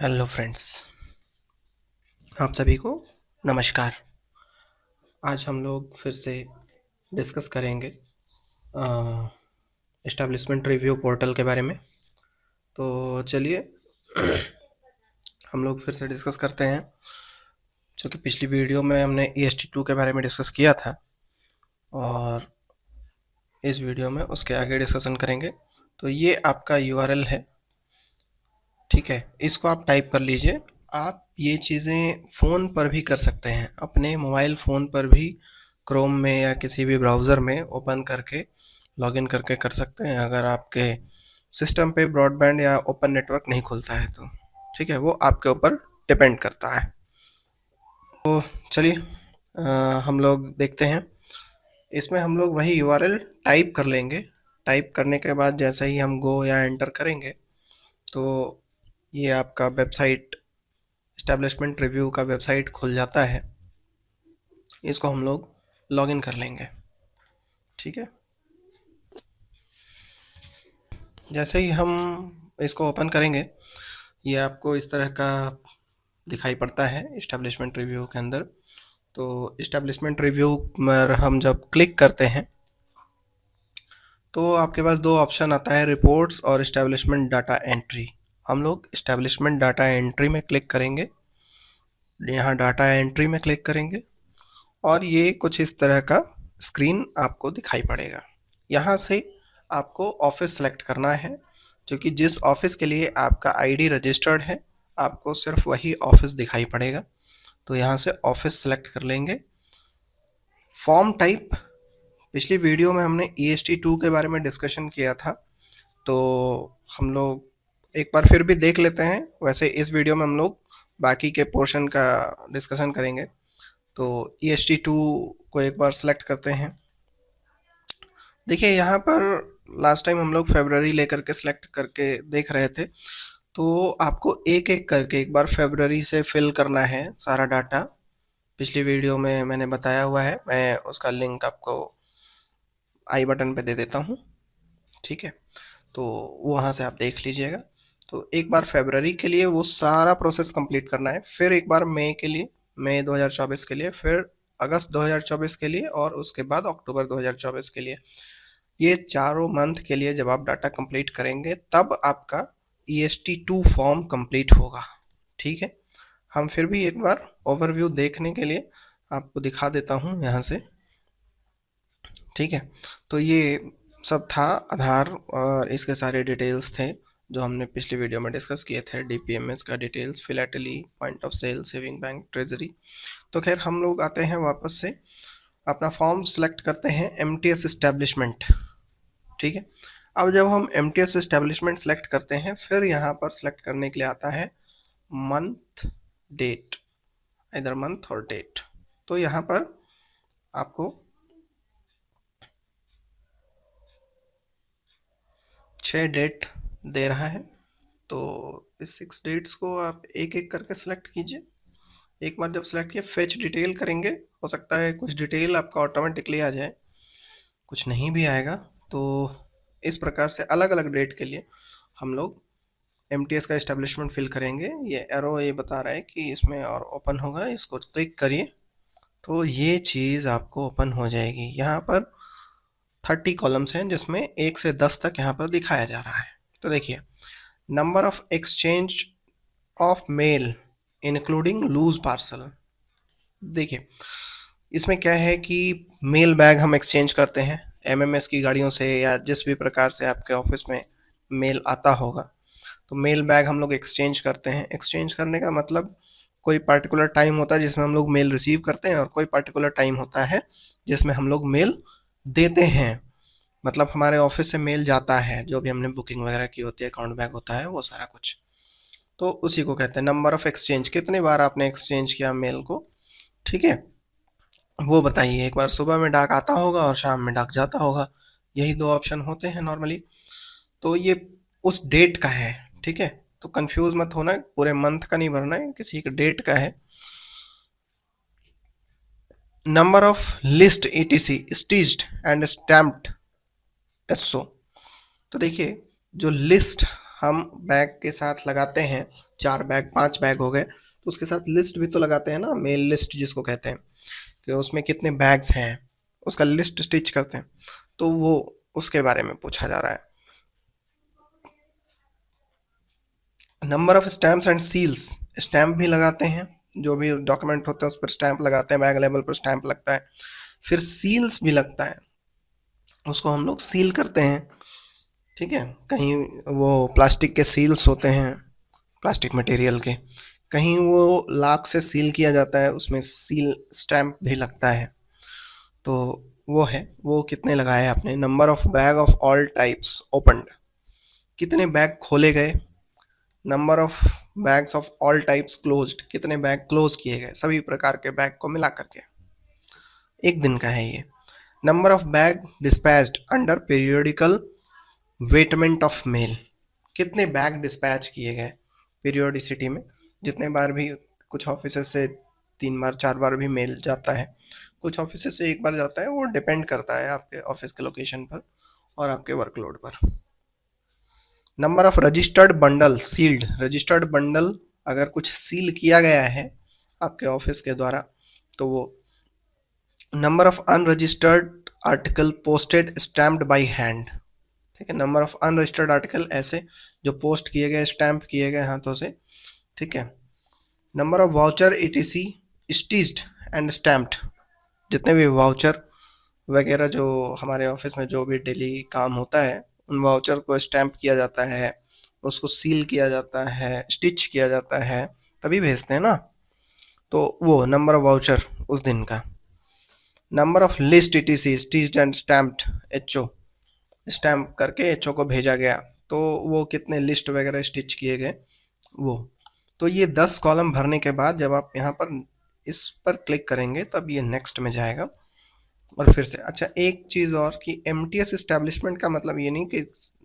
Hello friends, आप सभी को नमस्कार। आज हम लोग फिर से डिस्कस करेंगे एस्टेब्लिशमेंट रिव्यू पोर्टल के बारे में। तो चलिए हम लोग फिर से डिस्कस करते हैं, जो कि पिछली वीडियो में हमने EST2 के बारे में डिस्कस किया था और इस वीडियो में उसके आगे डिस्कशन करेंगे। तो ये आपका URL है, ठीक है, इसको आप टाइप कर लीजिए। आप ये चीज़ें फ़ोन पर भी कर सकते हैं, अपने मोबाइल फ़ोन पर भी क्रोम में या किसी भी ब्राउज़र में ओपन करके लॉगिन करके कर सकते हैं, अगर आपके सिस्टम पे ब्रॉडबैंड या ओपन नेटवर्क नहीं खुलता है तो। ठीक है, वो आपके ऊपर डिपेंड करता है। तो चलिए हम लोग देखते हैं। इसमें हम लोग वही URL टाइप कर लेंगे। टाइप करने के बाद जैसे ही हम गो या एंटर करेंगे तो ये आपका वेबसाइट, एस्टेब्लिशमेंट रिव्यू का वेबसाइट खुल जाता है। इसको हम लोग लॉगिन कर लेंगे, ठीक है। जैसे ही हम इसको ओपन करेंगे, ये आपको इस तरह का दिखाई पड़ता है एस्टेब्लिशमेंट रिव्यू के अंदर। तो एस्टेब्लिशमेंट रिव्यू पर हम जब क्लिक करते हैं तो आपके पास दो ऑप्शन आता है, रिपोर्ट्स और एस्टेब्लिशमेंट डाटा एंट्री। हम लोग एस्टेब्लिशमेंट डाटा एंट्री में क्लिक करेंगे, यहाँ डाटा एंट्री में क्लिक करेंगे और ये कुछ इस तरह का स्क्रीन आपको दिखाई पड़ेगा। यहाँ से आपको ऑफिस सेलेक्ट करना है, क्योंकि जिस ऑफिस के लिए आपका आईडी रजिस्टर्ड है आपको सिर्फ वही ऑफिस दिखाई पड़ेगा। तो यहाँ से ऑफिस सेलेक्ट कर लेंगे। फॉर्म टाइप, पिछली वीडियो में हमने EST2 के बारे में डिस्कशन किया था, तो हम लोग एक बार फिर भी देख लेते हैं। वैसे इस वीडियो में हम लोग बाकी के पोर्शन का डिस्कशन करेंगे। तो EST2 को एक बार सेलेक्ट करते हैं। देखिए यहाँ पर लास्ट टाइम हम लोग फरवरी लेकर के सिलेक्ट करके देख रहे थे, तो आपको एक एक करके एक बार फरवरी से फिल करना है सारा डाटा। पिछली वीडियो में मैंने बताया हुआ है, मैं उसका लिंक आपको आई बटन पे दे देता हूँ, ठीक है। तो वहाँ से आप देख लीजिएगा। तो एक बार फरवरी के लिए वो सारा प्रोसेस कंप्लीट करना है, फिर एक बार मई के लिए, मई 2024 के लिए, फिर अगस्त 2024 के लिए और उसके बाद अक्टूबर 2024 के लिए। ये चारों मंथ के लिए जब आप डाटा कंप्लीट करेंगे तब आपका EST2 फॉर्म कंप्लीट होगा, ठीक है। हम फिर भी एक बार ओवरव्यू देखने के लिए आपको दिखा देता हूँ यहाँ से, ठीक है। तो ये सब था आधार और इसके सारे डिटेल्स थे जो हमने पिछली वीडियो में डिस्कस किए थे। DPMS का details, philately, point of sale, saving bank, treasury. तो खैर हम लोग आते हैं वापस से, अपना फॉर्म सेलेक्ट करते हैं MTS एस्टेब्लिशमेंट, ठीक है। अब जब हम MTS एस्टेब्लिशमेंट सेलेक्ट करते हैं, फिर यहाँ पर सेलेक्ट करने के लिए आता है मंथ डेट, इधर मंथ और डेट। तो यहाँ पर आपको 6 डेट दे रहा है, तो इस 6 डेट्स को आप एक एक करके सेलेक्ट कीजिए। एक बार जब सेलेक्ट किया, फेच डिटेल करेंगे। हो सकता है कुछ डिटेल आपका ऑटोमेटिकली आ जाए, कुछ नहीं भी आएगा। तो इस प्रकार से अलग अलग डेट के लिए हम लोग MTS का एस्टेब्लिशमेंट फिल करेंगे। ये एरो ये बता रहा है कि इसमें और ओपन होगा, इसको क्लिक करिए तो ये चीज़ आपको ओपन हो जाएगी। यहाँ पर 30 कॉलम्स हैं जिसमें 1 से 10 तक यहाँ पर दिखाया जा रहा है। तो देखिए, number of exchange of mail including loose parcel. देखिए इसमें क्या है कि मेल बैग हम एक्सचेंज करते हैं MMS की गाड़ियों से, या जिस भी प्रकार से आपके ऑफिस में मेल आता होगा, तो मेल बैग हम लोग एक्सचेंज करते हैं। एक्सचेंज करने का मतलब कोई पर्टिकुलर टाइम होता है जिसमें हम लोग मेल रिसीव करते हैं और कोई पर्टिकुलर टाइम होता है जिसमें हम लोग मेल देते हैं। मतलब हमारे ऑफिस से मेल जाता है, जो भी हमने बुकिंग वगैरह की होती है, अकाउंट बैग होता है, वो सारा कुछ, तो उसी को कहते हैं नंबर ऑफ एक्सचेंज। कितने बार आपने एक्सचेंज किया मेल को, ठीक है, वो बताइए। एक बार सुबह में डाक आता होगा और शाम में डाक जाता होगा, यही दो ऑप्शन होते हैं नॉर्मली। तो ये उस डेट का है, ठीक है। तो कंफ्यूज मत होना, पूरे मंथ का नहीं भरना है, किसी एक डेट का है। Number of list ETC stitched and stamped SO। तो देखिए जो लिस्ट हम बैग के साथ लगाते हैं, 4 बैग 5 बैग हो गए, तो उसके साथ लिस्ट भी तो लगाते हैं ना, मेल लिस्ट जिसको कहते हैं, कि उसमें कितने बैग्स हैं, उसका लिस्ट स्टिच करते हैं। तो वो उसके बारे में पूछा जा रहा है। Number of stamps and seals, stamp भी लगाते हैं, जो भी डॉक्यूमेंट होता है उस पर स्टैम्प लगाते हैं, बैग लेवल पर स्टैम्प लगता है। फिर सील्स भी लगता है, उसको हम लोग सील करते हैं। ठीक है, कहीं वो प्लास्टिक के सील्स होते हैं, प्लास्टिक मटेरियल के, कहीं वो लाख से सील किया जाता है, उसमें सील स्टैम्प भी लगता है। तो वो है, वो कितने लगाए आपने। Number of bag of all types opened, कितने बैग खोले गए। Number of bags of all types closed, कितने बैग क्लोज किए गए, सभी प्रकार के बैग को मिला करके। एक दिन का है ये। Number of bag dispatched under periodical weighment of mail, कितने बैग डिस्पैच किए गए पीरियोडिसिटी में, जितने बार भी, कुछ ऑफिस से 3 बार 4 बार भी मेल जाता है, कुछ ऑफिस से 1 बार जाता है, वो डिपेंड करता है आपके ऑफिस के लोकेशन पर और आपके वर्कलोड पर। Number of registered bundle sealed, registered bundle अगर कुछ सील किया गया है आपके ऑफिस के द्वारा तो वो। Number of unregistered article posted stamped by hand, ठीक है, नंबर ऑफ अनरजिस्टर्ड आर्टिकल ऐसे जो पोस्ट किए गए, स्टैम्प किए गए हाथों से। ठीक है। Number of voucher etc stitched and stamped, जितने भी वाउचर वगैरह जो हमारे ऑफिस में जो भी डेली काम होता है, उन वाउचर को स्टैम्प किया जाता है, उसको सील किया जाता है, स्टिच किया जाता है, तभी भेजते हैं ना। तो वो नंबर ऑफ वाउचर उस दिन का। Number of list etc stitched and stamped HO, stamp करके एचओ को भेजा गया, तो वो कितने लिस्ट वगैरह स्टिच किए गए वो। तो ये 10 कॉलम भरने के बाद जब आप यहाँ पर इस पर क्लिक करेंगे तब ये नेक्स्ट में जाएगा। और फिर से अच्छा एक चीज़ और कि एमटीएस इस्टेब्लिशमेंट का मतलब ये नहीं कि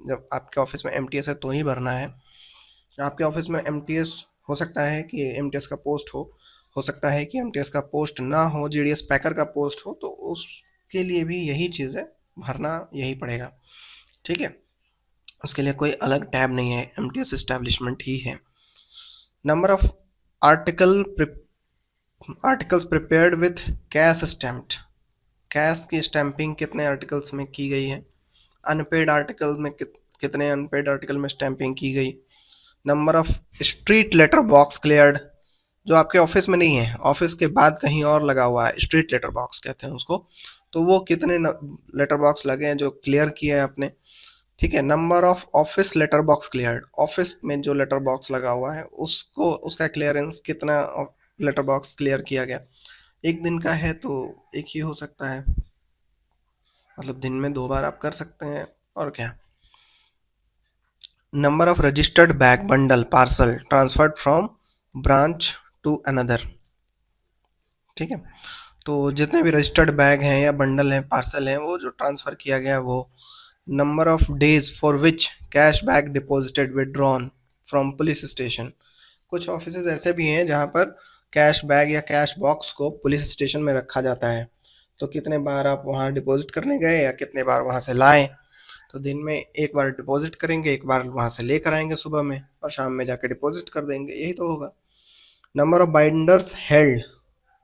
जब आपके ऑफिस में एमटीएस है तो ही भरना है। आपके ऑफिस में एमटीएस हो सकता है कि एमटीएस का पोस्ट हो सकता है कि एमटीएस का पोस्ट ना हो, जीडीएस पैकर का पोस्ट हो, तो उसके लिए भी यही चीज़ है, भरना यही पड़ेगा। ठीक है, उसके लिए कोई अलग टैब नहीं है, एमटीएस इस्टेब्लिशमेंट ही है। Number of articles prepared with cash stamped, cash की स्टैंपिंग कितने आर्टिकल्स में की गई है। अनपेड आर्टिकल में कितने अनपेड आर्टिकल में स्टैंपिंग की गई। Number of street letter box cleared, जो आपके ऑफिस में नहीं है, ऑफिस के बाद कहीं और लगा हुआ है, स्ट्रीट लेटर बॉक्स कहते हैं उसको, तो वो कितने लेटर बॉक्स लगे हैं जो क्लियर किए हैं आपने। ठीक है। Number of office letter box cleared, office में जो लेटर बॉक्स लगा हुआ है उसको, उसका क्लियरेंस कितना लेटर बॉक्स क्लियर किया गया। एक दिन का है तो एक ही हो सकता है, मतलब दिन में 2 बार आप कर सकते हैं और क्या। Number of registered bag bundle parcel transferred from branch to another, ठीक है, तो जितने भी रजिस्टर्ड बैग हैं या बंडल हैं, पार्सल हैं, वो जो ट्रांसफ़र किया गया वो। Number of days for which cash bag deposited withdrawn from police station, कुछ ऑफिसेज ऐसे भी हैं जहाँ पर कैश बैग या कैश बॉक्स को पुलिस स्टेशन में रखा जाता है, तो कितने बार आप वहाँ डिपॉजिट करने गए या कितने बार वहाँ से लाएं। तो दिन में 1 बार डिपॉजिट करेंगे, 1 बार वहाँ से लेकर आएंगे सुबह में, और शाम में जाकर डिपॉजिट कर देंगे, यही तो होगा। Number of binders held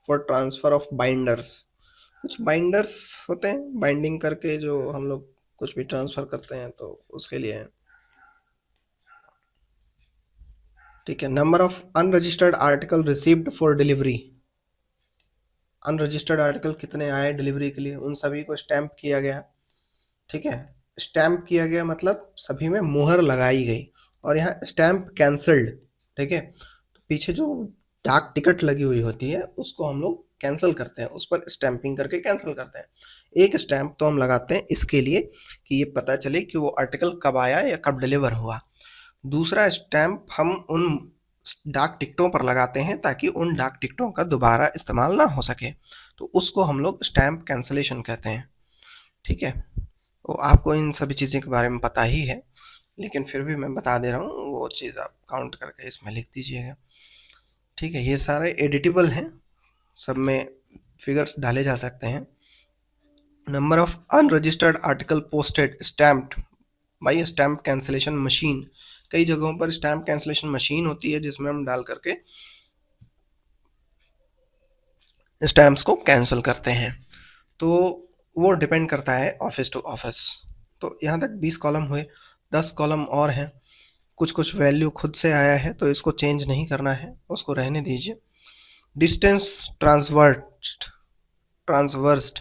for transfer of binders, कुछ बाइंडर्स होते हैं बाइंडिंग करके जो हम लोग कुछ भी ट्रांसफ़र करते हैं, तो उसके लिए है। ठीक है। Number of unregistered article received for delivery, unregistered article कितने आए डिलीवरी के लिए, उन सभी को स्टैम्प किया गया। ठीक है, स्टैम्प किया गया मतलब सभी में मुहर लगाई गई, और यहाँ स्टैम्प कैंसल्ड। ठीक है, तो पीछे जो डाक टिकट लगी हुई होती है उसको हम लोग कैंसिल करते हैं, उस पर स्टैंपिंग करके कैंसिल करते हैं। एक स्टैम्प तो हम लगाते हैं इसके लिए कि ये पता चले कि वो आर्टिकल कब आया या कब डिलीवर हुआ। दूसरा स्टैम्प हम उन डाक टिकटों पर लगाते हैं ताकि उन डाक टिकटों का दोबारा इस्तेमाल ना हो सके, तो उसको हम लोग स्टैम्प कैंसलेशन कहते हैं। ठीक है, तो आपको इन सभी चीज़ों के बारे में पता ही है, लेकिन फिर भी मैं बता दे रहा हूँ, वो चीज़ आप काउंट करके इसमें लिख दीजिएगा। ठीक है, ये सारे एडिटेबल हैं, सब में फिगर्स डाले जा सकते हैं। Number of unregistered article posted stamped by stamp cancellation machine, कई जगहों पर स्टैम्प कैंसिलेशन मशीन होती है जिसमें हम डाल करके स्टैम्प्स को कैंसिल करते हैं। तो वो डिपेंड करता है ऑफिस टू ऑफिस। तो यहाँ तक 20 कॉलम हुए, 10 कॉलम और हैं। कुछ कुछ वैल्यू खुद से आया है तो इसको चेंज नहीं करना है, उसको रहने दीजिए। Distance transversed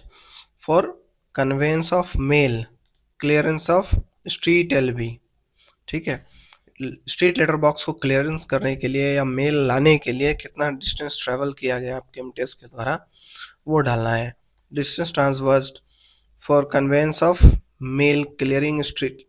for conveyance of mail, clearance of street L B. ठीक है, स्ट्रीट लेटर बॉक्स को क्लियरेंस करने के लिए या मेल लाने के लिए कितना डिस्टेंस ट्रेवल किया गया आपके एमटीएस के द्वारा, वो डालना है। Distance transversed for conveyance of mail clearing street.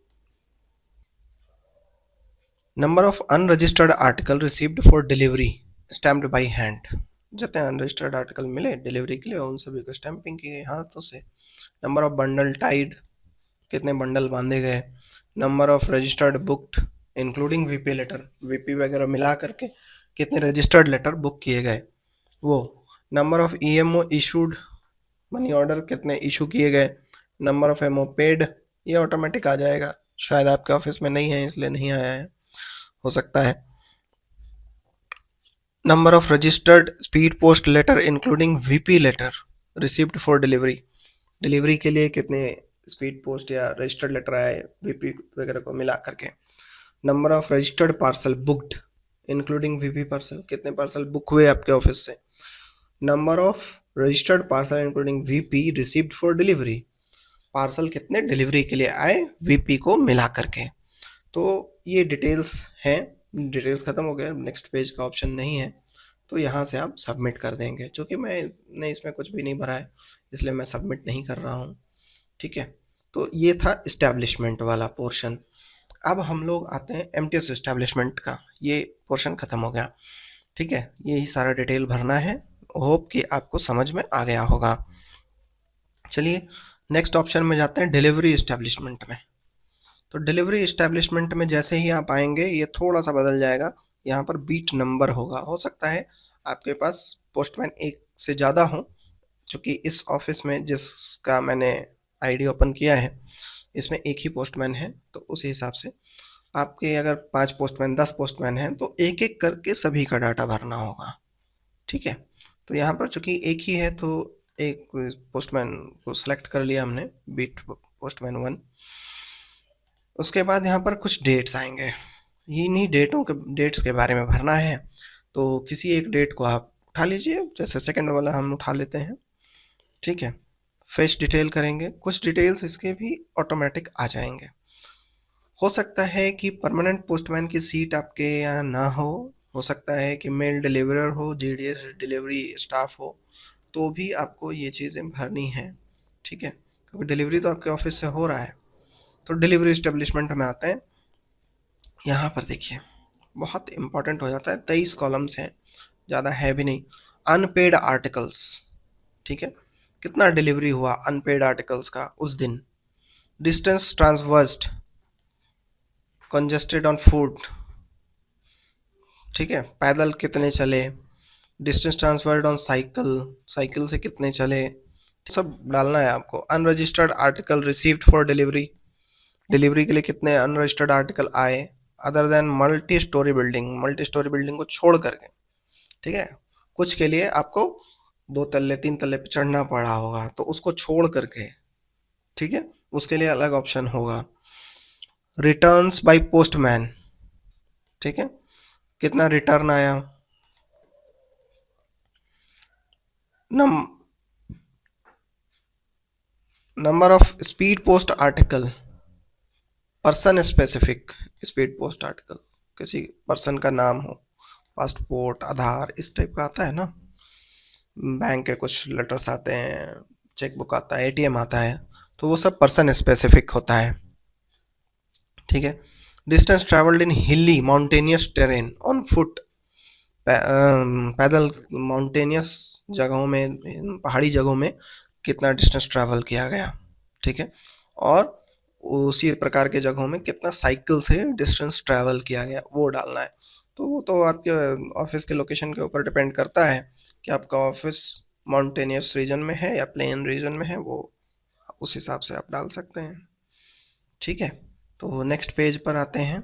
Number of unregistered article received for delivery stamped by hand. जितने अनरजिस्टर्ड आर्टिकल मिले डिलीवरी के लिए उन सभी को स्टैंपिंग की गई हाथों से। नंबर ऑफ बंडल टाइड, कितने बंडल बांधे गए। Number of registered booked including VP letter, VP वगैरह मिला करके कितने रजिस्टर्ड लेटर बुक किए गए वो। Number of EMO issued, money order कितने इशू किए गए। नंबर ऑफ एमओ पेड, ये ऑटोमेटिक आ जाएगा, शायद आपके ऑफिस में नहीं है इसलिए नहीं आया है, हो सकता है। Number of registered speed post letter including VP letter received for delivery, delivery के लिए कितने स्पीड पोस्ट या रजिस्टर्ड लेटर आए वीपी वगैरह को मिला करके। Number of registered parcel booked including VP parcel, कितने पार्सल बुक हुए आपके ऑफिस से। Number of registered parcel including VP received for delivery, parcel कितने डिलीवरी के लिए आए वीपी को मिला करके। तो ये डिटेल्स हैं। डिटेल्स ख़त्म हो गया, नेक्स्ट पेज का ऑप्शन नहीं है, तो यहाँ से आप सबमिट कर देंगे। क्योंकि मैंने इसमें कुछ भी नहीं भरा है इसलिए मैं सबमिट नहीं कर रहा हूँ। ठीक है, तो ये था इस्टेब्लिशमेंट वाला पोर्शन। अब हम लोग आते हैं एमटीएस इस्टेब्लिशमेंट का, ये पोर्शन ख़त्म हो गया। ठीक है, यही सारा डिटेल भरना है। होप कि आपको समझ में आ गया होगा। चलिए नेक्स्ट ऑप्शन में जाते हैं, डिलीवरी इस्टेब्लिशमेंट में। तो डिलीवरी इस्टेब्लिशमेंट में जैसे ही आप आएंगे ये थोड़ा सा बदल जाएगा। यहाँ पर बीट नंबर होगा, हो सकता है आपके पास पोस्टमैन एक से ज़्यादा हो, क्योंकि इस ऑफिस में जिसका मैंने आईडी ओपन किया है इसमें एक ही पोस्टमैन है। तो उस हिसाब से आपके अगर 5 पोस्टमैन 10 पोस्टमैन हैं तो एक एक करके सभी का डाटा भरना होगा। ठीक है, तो यहाँ पर चूँकि एक ही है तो एक पोस्टमैन को सिलेक्ट कर लिया हमने, बीट पोस्टमैन 1। उसके बाद यहाँ पर कुछ डेट्स आएंगे, इन्हीं डेट्स के बारे में भरना है। तो किसी एक डेट को आप उठा लीजिए, जैसे सेकंड वाला हम उठा लेते हैं। ठीक है, फेस डिटेल करेंगे, कुछ डिटेल्स इसके भी ऑटोमेटिक आ जाएंगे। हो सकता है कि परमानेंट पोस्टमैन की सीट आपके यहाँ ना हो सकता है कि मेल डिलीवरर हो, जीडीएस डिलीवरी स्टाफ हो, तो भी आपको ये चीज़ें भरनी हैं। ठीक है, क्योंकि डिलीवरी तो आपके ऑफिस से हो रहा है। तो डिलीवरी इस्टेब्लिशमेंट में आते हैं। यहाँ पर देखिए बहुत इंपॉर्टेंट हो जाता है, 23 कॉलम्स हैं, ज़्यादा है भी नहीं। अनपेड आर्टिकल्स, ठीक है, कितना डिलीवरी हुआ अनपेड आर्टिकल्स का उस दिन। डिस्टेंस ट्रांसवर्स्ड कंजेस्टेड ऑन फूड, ठीक है, पैदल कितने चले। Distance transferred on cycle, cycle से कितने चले, सब डालना है आपको। Unregistered article received for delivery, delivery के लिए कितने अनरजिस्टर्ड आर्टिकल आए। Other than multi storey building को छोड़ करके, ठीक है, कुछ के लिए आपको 2 तल्ले 3 तल्ले पे चढ़ना पड़ा होगा तो उसको छोड़ करके, ठीक है, उसके लिए अलग ऑप्शन होगा। रिटर्न्स बाय पोस्टमैन, ठीक है, कितना रिटर्न आया। Number of speed post article, person specific speed post article, किसी पर्सन का नाम हो, पासपोर्ट, आधार, इस टाइप का आता है ना। बैंक के कुछ लेटर्स आते हैं, चेक बुक आता है, एटीएम आता है, तो वो सब पर्सन स्पेसिफिक होता है। ठीक है, डिस्टेंस ट्रैवल्ड इन हिली माउंटेनियस टेरेन ऑन फुट, पैदल माउंटेनियस जगहों में, पहाड़ी जगहों में कितना डिस्टेंस ट्रैवल किया गया। ठीक है, और उसी प्रकार के जगहों में कितना साइकिल से डिस्टेंस ट्रैवल किया गया वो डालना है। तो वो तो आपके ऑफिस के लोकेशन के ऊपर डिपेंड करता है कि आपका ऑफिस माउंटेनियस रीजन में है या प्लेन रीजन में है, वो उस हिसाब से आप डाल सकते हैं। ठीक है, तो नेक्स्ट पेज पर आते हैं।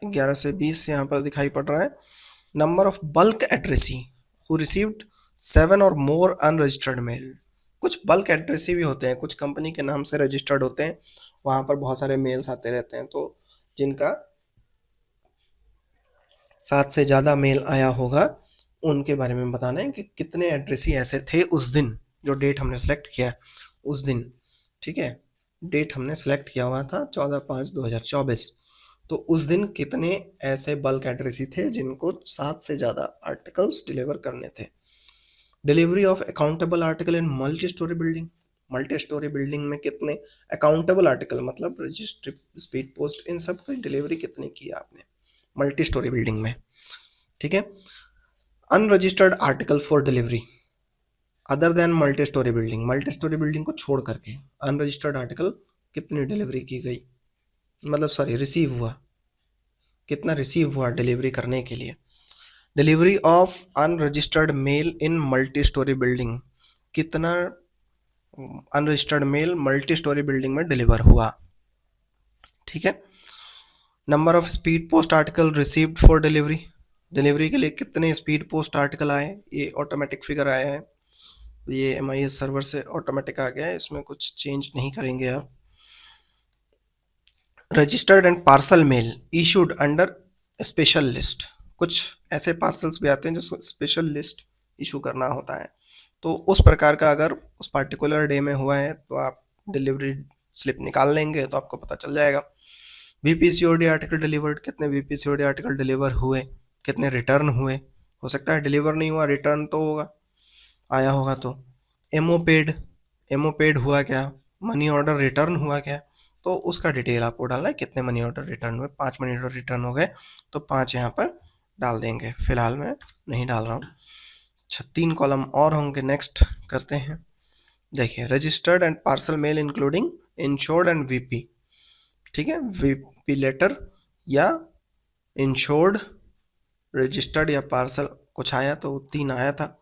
11 से 20 यहाँ पर दिखाई पड़ रहा है। Number of bulk addressee who received 7 और मोर अनरजिस्टर्ड मेल। कुछ बल्क एड्रेसी भी होते हैं, कुछ कंपनी के नाम से रजिस्टर्ड होते हैं, वहाँ पर बहुत सारे मेल्स आते रहते हैं, तो जिनका 7 से ज़्यादा मेल आया होगा उनके बारे में बताना है कि कितने एड्रेसी ऐसे थे उस दिन, जो डेट हमने सेलेक्ट किया है उस दिन। ठीक है, डेट हमने सेलेक्ट किया हुआ था 14/5/2024, तो उस दिन कितने ऐसे बल्क एड्रेसी थे जिनको 7 से ज़्यादा आर्टिकल्स डिलीवर करने थे। Delivery of accountable article in multi storey building. Multi storey building में कितने अकाउंटेबल आर्टिकल, मतलब रजिस्ट्री, स्पीड पोस्ट, इन सब की डिलीवरी कितनी की आपने मल्टी स्टोरी बिल्डिंग में। ठीक है, unregistered article for delivery other than multi storey building, multi storey building को छोड़ करके अनरजिस्टर्ड आर्टिकल कितनी डिलीवरी की गई, मतलब सॉरी रिसीव हुआ, कितना रिसीव हुआ डिलीवरी करने के लिए। Delivery of unregistered mail in multi storey building, कितना unregistered mail multi storey building में डिलीवर हुआ। ठीक है, number of speed post article received for delivery, delivery के लिए कितने स्पीड पोस्ट आर्टिकल आए, ये ऑटोमेटिक फिगर आया है, ये MIS सर्वर से ऑटोमेटिक आ गया है, इसमें कुछ चेंज नहीं करेंगे आप। Registered and parcel mail issued under special list, कुछ ऐसे पार्सल्स भी आते हैं जिसको स्पेशल लिस्ट इशू करना होता है, तो उस प्रकार का अगर उस पार्टिकुलर डे में हुआ है तो आप डिलीवरी स्लिप निकाल लेंगे तो आपको पता चल जाएगा। VPCOD आर्टिकल डिलीवर्ड, कितने VPCOD आर्टिकल डिलीवर हुए, कितने रिटर्न हुए, हो सकता है डिलीवर नहीं हुआ, रिटर्न तो होगा, आया होगा तो। एमओपेड हुआ क्या, मनी ऑर्डर रिटर्न हुआ क्या, तो उसका डिटेल आपको डालना है, कितने मनी ऑर्डर रिटर्न हुए, 5 मनी ऑर्डर रिटर्न हो गए तो 5 यहाँ पर डाल देंगे, फिलहाल मैं नहीं डाल रहा हूँ। 3 कॉलम और होंगे, नेक्स्ट करते हैं। देखिए, registered and parcel mail including insured and VP। ठीक है, VP लेटर या इंश्योर्ड, रजिस्टर्ड या पार्सल कुछ आया तो 3 आया था,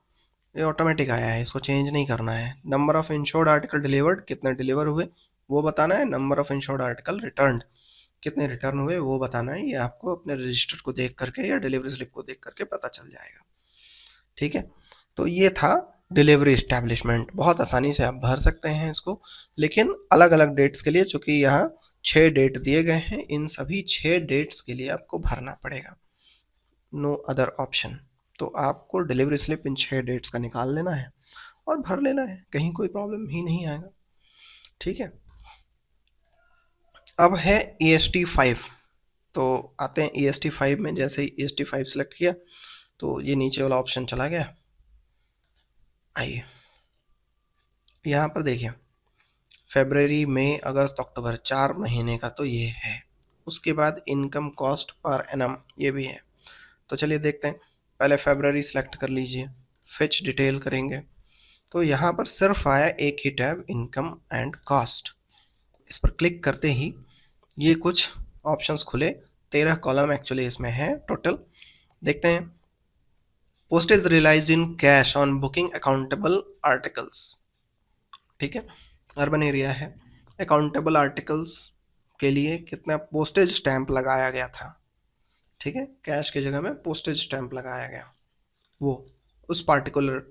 ये ऑटोमेटिक आया है, इसको चेंज नहीं करना है। Number of insured article delivered, कितने डिलीवर हुए वो बताना है। Number of insured article return, कितने रिटर्न हुए वो बताना है। ये आपको अपने रजिस्टर को देख करके या डिलीवरी स्लिप को देख करके पता चल जाएगा। ठीक है, तो ये था डिलीवरी इस्टेब्लिशमेंट, बहुत आसानी से आप भर सकते हैं इसको, लेकिन अलग अलग डेट्स के लिए, चूंकि यहाँ 6 डेट दिए गए हैं, इन सभी 6 डेट्स के लिए आपको भरना पड़ेगा, नो अदर ऑप्शन। तो आपको डिलीवरी स्लिप इन 6 डेट्स का निकाल लेना है और भर लेना है, कहीं कोई प्रॉब्लम ही नहीं आएगा। ठीक है, अब है EST 5, तो आते हैं EST 5 में। जैसे ही EST 5 सेलेक्ट किया तो ये नीचे वाला ऑप्शन चला गया। आइए यहाँ पर देखिए, फरवरी, मई, अगस्त, अक्टूबर, 4 महीने का तो ये है। उसके बाद इनकम कॉस्ट पर एनम ये भी है। तो चलिए देखते हैं, पहले फरवरी सेलेक्ट कर लीजिए, फिच डिटेल करेंगे तो यहाँ पर सिर्फ आया एक ही टैब, इनकम एंड कॉस्ट। इस पर क्लिक करते ही ये कुछ ऑप्शंस खुले, 13 कॉलम एक्चुअली इसमें है टोटल। देखते हैं, postage realised in cash on booking accountable articles. ठीक है, अर्बन एरिया है, अकाउंटेबल आर्टिकल्स के लिए कितना पोस्टेज स्टैंप लगाया गया था। ठीक है, कैश की जगह में पोस्टेज स्टैंप लगाया गया, वो उस पार्टिकुलर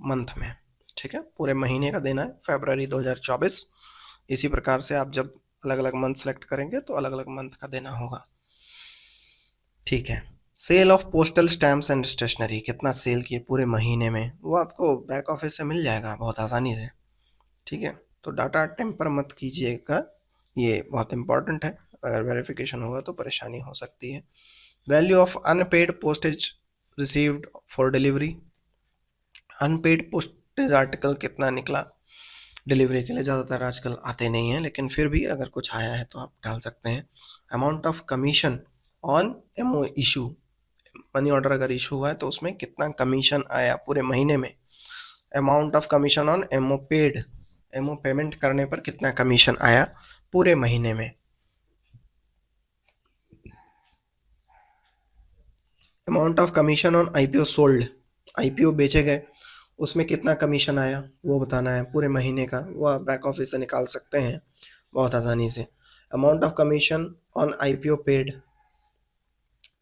मंथ में। ठीक है, पूरे महीने का देना है, फरवरी 2024। इसी प्रकार से आप जब अलग अलग मंथ सेलेक्ट करेंगे तो अलग अलग मंथ का देना होगा। ठीक है, sale of postal stamps and stationery, कितना सेल किए पूरे महीने में, वो आपको बैक ऑफिस से मिल जाएगा बहुत आसानी से। ठीक है, तो डाटा टेम्पर मत कीजिएगा, ये बहुत इंपॉर्टेंट है, अगर वेरिफिकेशन होगा तो परेशानी हो सकती है। Value of unpaid postage received for delivery, unpaid postage article कितना निकला डिलीवरी के लिए, ज़्यादातर आजकल आते नहीं हैं, लेकिन फिर भी अगर कुछ आया है तो आप डाल सकते हैं। Amount of commission on MO issue, money order अगर इशू हुआ है तो उसमें कितना कमीशन आया पूरे महीने में। Amount of commission on MO paid, MO payment करने पर कितना कमीशन आया पूरे महीने में। Amount of commission on IPO sold, IPO बेचे गए उसमें कितना कमीशन आया वो बताना है पूरे महीने का, वो आप बैक ऑफिस से निकाल सकते हैं बहुत आसानी से। Amount of commission on IPO पेड,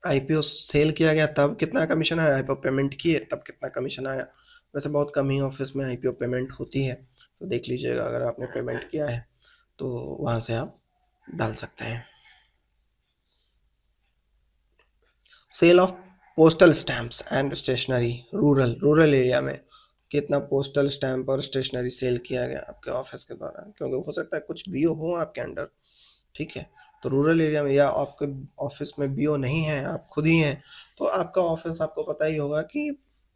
आईपीओ सेल किया गया तब कितना कमीशन आया, आईपीओ पेमेंट किए तब कितना कमीशन आया। वैसे बहुत कम ही ऑफिस में आईपीओ पेमेंट होती है, तो देख लीजिएगा अगर आपने पेमेंट किया है तो वहाँ से आप डाल सकते हैं। Sale of postal stamps and stationery rural area में कितना पोस्टल स्टैम्प और स्टेशनरी सेल किया गया आपके ऑफिस के दौरान, क्योंकि हो सकता है कुछ बीओ हो आपके अंडर, ठीक है। तो रूरल एरिया में या आपके ऑफिस में बीओ नहीं है, आप खुद ही हैं, तो आपका ऑफिस आपको पता ही होगा कि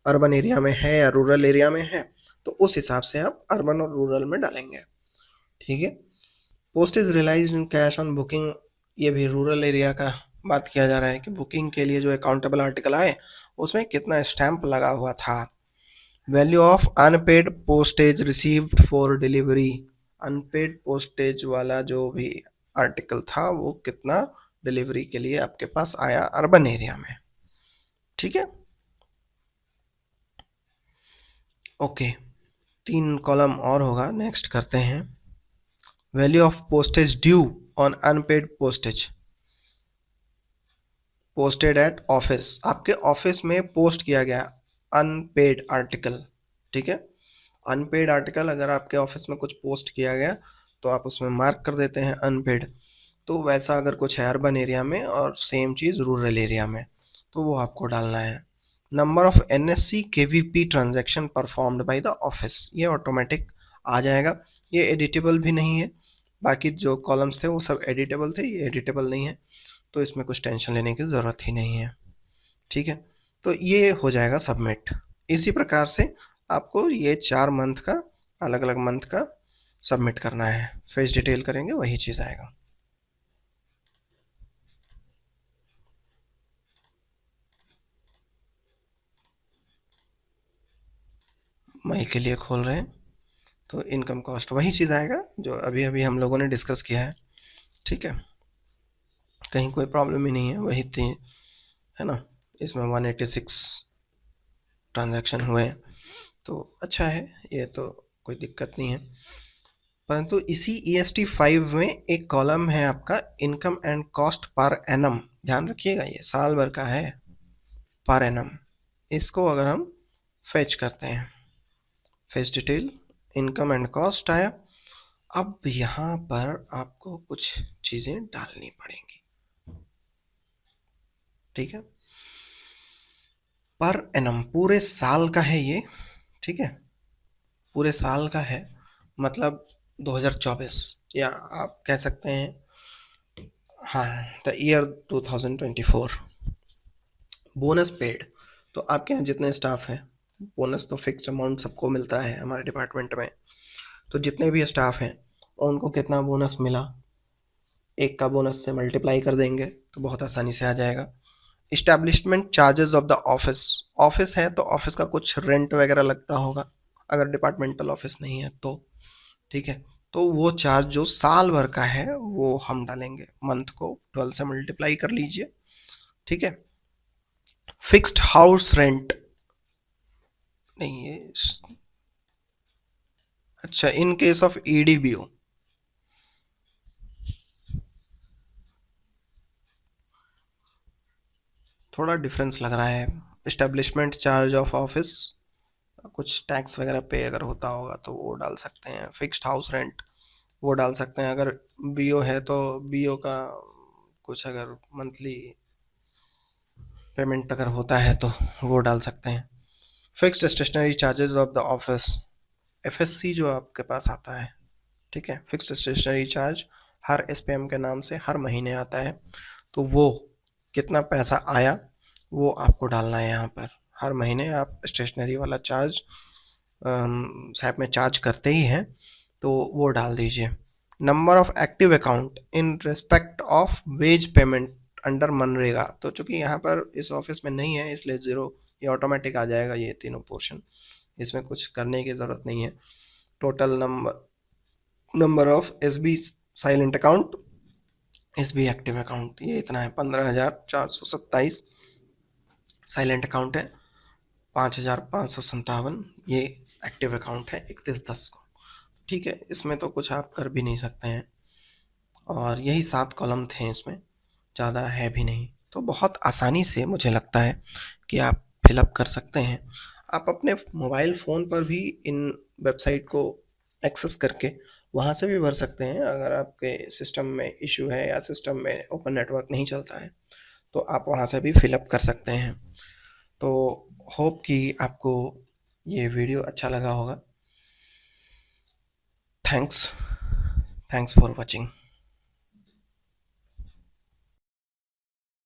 अर्बन एरिया में है या रूरल एरिया में है, तो उस हिसाब से आप अर्बन और रूरल में डालेंगे, ठीक है। Postage realised in cash on booking, ये भी रूरल एरिया का बात किया जा रहा है कि बुकिंग के लिए जो अकाउंटेबल आर्टिकल आए उसमें कितना स्टैंप लगा हुआ था। Value of unpaid postage received for delivery, unpaid postage वाला जो भी आर्टिकल था वो कितना डिलीवरी के लिए आपके पास आया अर्बन एरिया में, ठीक है। ओके, 3 कॉलम और होगा, नेक्स्ट करते हैं। Value of postage due on unpaid postage posted at office, आपके ऑफिस में पोस्ट किया गया अनपेड आर्टिकल, ठीक है। अनपेड आर्टिकल अगर आपके ऑफिस में कुछ पोस्ट किया गया तो आप उसमें मार्क कर देते हैं अनपेड। तो वैसा अगर कुछ है अर्बन एरिया में और सेम चीज़ रूरल एरिया में तो वो आपको डालना है। Number of NSC KVP transaction performed by the office, ये ऑटोमेटिक आ जाएगा, ये एडिटेबल भी नहीं है। बाकी जो कॉलम्स थे वो सब एडिटेबल थे, ये एडिटेबल नहीं है, तो इसमें कुछ टेंशन लेने की ज़रूरत ही नहीं है, ठीक है। तो ये हो जाएगा सबमिट। इसी प्रकार से आपको ये 4 मंथ का अलग अलग मंथ का सबमिट करना है, फेस डिटेल करेंगे वही चीज़ आएगा। मई के लिए खोल रहे हैं तो इनकम कॉस्ट वही चीज़ आएगा जो अभी अभी हम लोगों ने डिस्कस किया है, ठीक है। कहीं कोई प्रॉब्लम ही नहीं है, वही थी, है ना। इसमें 186 ट्रांजैक्शन हुए, तो अच्छा है, ये तो कोई दिक्कत नहीं है। परंतु इसी EST5 में एक कॉलम है आपका income and cost per annum, ध्यान रखिएगा ये साल भर का है, पर एनम। इसको अगर हम फेच करते हैं, fetch detail income and cost आया। अब यहाँ पर आपको कुछ चीज़ें डालनी पड़ेंगी, ठीक है। पर एनम पूरे साल का है ये, ठीक है, पूरे साल का है, मतलब 2024, या आप कह सकते हैं हाँ द ईयर 2024। बोनस पेड, तो आपके यहाँ जितने स्टाफ हैं, बोनस तो फिक्स्ड अमाउंट सबको मिलता है हमारे डिपार्टमेंट में, तो जितने भी स्टाफ हैं उनको कितना बोनस मिला, एक का बोनस से मल्टीप्लाई कर देंगे तो बहुत आसानी से आ जाएगा। Establishment charges of the office, office है तो ऑफिस का कुछ रेंट वगैरह लगता होगा, अगर डिपार्टमेंटल ऑफिस नहीं है तो, ठीक है। तो वो चार्ज जो साल भर का है वो हम डालेंगे, मंथ को 12 से मल्टीप्लाई कर लीजिए, ठीक है। फिक्स्ड हाउस रेंट नहीं है, अच्छा, इन केस ऑफ EDBO थोड़ा डिफरेंस लग रहा है। इस्टेब्लिशमेंट चार्ज ऑफ ऑफिस कुछ टैक्स वगैरह पे अगर होता होगा तो वो डाल सकते हैं, फिक्स्ड हाउस रेंट वो डाल सकते हैं, अगर बीओ है तो बीओ का कुछ अगर मंथली पेमेंट अगर होता है तो वो डाल सकते हैं। Fixed stationery charges of the office, FSC जो आपके पास आता है, ठीक है, फिक्स्ड स्टेशनरी चार्ज हर SPM के नाम से हर महीने आता है, तो वो कितना पैसा आया वो आपको डालना है यहाँ पर। हर महीने आप स्टेशनरी वाला चार्ज साइप में चार्ज करते ही हैं तो वो डाल दीजिए। Number of active account in respect of ways payment under MNREGA, तो चूंकि यहाँ पर इस ऑफिस में नहीं है इसलिए 0, ये ऑटोमेटिक आ जाएगा, ये तीनों पोर्शन, इसमें कुछ करने की ज़रूरत नहीं है। Total number of SB silent account, SB active account, ये इतना है 15,427 साइलेंट अकाउंट है, 5,557 ये एक्टिव अकाउंट है 31/10 को, ठीक है। इसमें तो कुछ आप कर भी नहीं सकते हैं, और यही 7 कॉलम थे इसमें, ज़्यादा है भी नहीं। तो बहुत आसानी से मुझे लगता है कि आप फिलअप कर सकते हैं। आप अपने मोबाइल फ़ोन पर भी इन वेबसाइट को एक्सेस करके वहाँ से भी भर सकते हैं। अगर आपके सिस्टम में इश्यू है या सिस्टम में ओपन नेटवर्क नहीं चलता है, तो आप वहाँ से भी फिलअप कर सकते हैं। तो होप कि आपको ये वीडियो अच्छा लगा होगा। Thanks thanks for watching.